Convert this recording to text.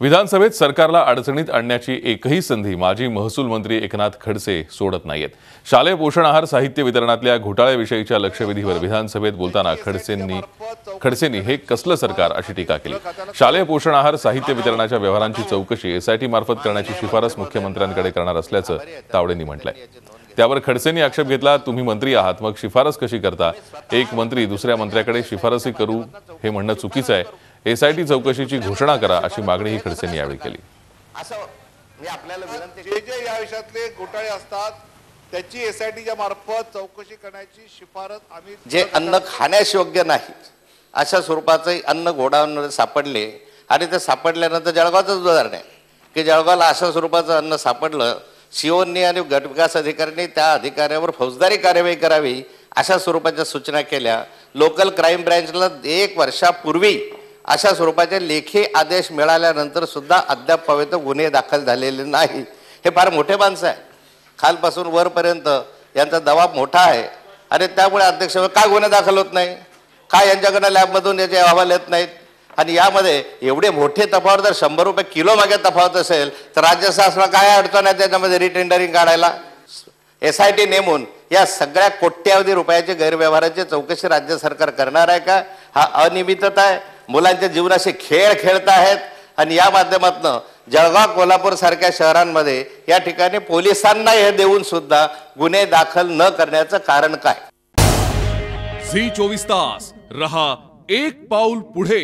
विधानसभेत सरकारला अडचणीत आणण्याची एकही संधी माजी महसूल मंत्री एकनाथ खडसे सोडत नाहीत। शालेय पोषण आहार साहित्य वितरणातल्या घोटाळ्याविषयीच्या लक्षवेधीवर विधानसभेत बोलताना खडसेंनी हे कसलं सरकार अशी टीका केली। शालेय पोषण आहार साहित्य वितरणाच्या व्यवहारांची चौकशी एसआयटी मार्फत करण्याची शिफारस मुख्यमंत्र्यांकडे करणार असल्याचं तावडेंनी म्हटलंय। त्यावर खडसेंनी आक्षेप घेतला, तुम्ही मंत्री आहात मग शिफारस कशी करता? एक मंत्री दुसऱ्या मंत्र्याकडे शिफारसी करू हे म्हणणं चुकीचं आहे। एसआयटी चौकशीची घोषणा करा अशी मागणीही खडसेंनी यावेळी केली। जे या विषयातले घोटाळे असतात त्याची एसआयटीच्या मार्फत चौकशी करण्याची शिफारस आम्ही जे अन्न खाण्यास योग्य नाही अशा स्वरूपाचे अन्न गोडाऊनमध्ये सापडले आणि ते सापडल्यानंतर जळगावचं उदाहरण आहे की जळगावला अशा स्वरूपाचं अन्न सापडलं, सीओनी आणि गटविकास अधिकाऱ्यांनी त्या अधिकाऱ्यावर फौजदारी कार्यवाही करावी अशा स्वरूपाच्या सूचना केल्या। लोकल क्राईम ब्रँचला 1 वर्षापूर्वी अशा स्वरूपाचे लेखी आदेश मिळाल्यानंतर सुद्धा अद्याप गुन्हे दाखल झालेले नाही। हे फार मोठे माणसं आहे, खालपासून वरपर्यंत यांचा दबाव मोठा आहे आणि त्यामुळे अध्यक्ष काय गुन्हे दाखल होत नाही, काय यांच्याकडे लॅबमधून याचे अहवाल येत नाहीत? आणि यामध्ये एवढे मोठे तफावत जर 100 रुपये किलो मागे तफावत असेल तर राज्य शासनाला काय अडचण आहे त्याच्यामध्ये रिटेंडरिंग काढायला? एसआयटी नेमून या सगळ्या कोट्यावधी रुपयाचे गैरव्यवहाराची चौकशी राज्य सरकार करणार आहे का? हा अनियमितता आहे, मुलांच्या जीवनाशी खेळ खेळत आहेत आणि या माध्यमातून जळगाव कोल्हापूर सारख्या शहरांमध्ये या ठिकाणी पोलिसांना हे देऊन सुद्धा गुन्हे दाखल न करण्याचं कारण काय? झी 24 तास रहा एक पाऊल पुढे।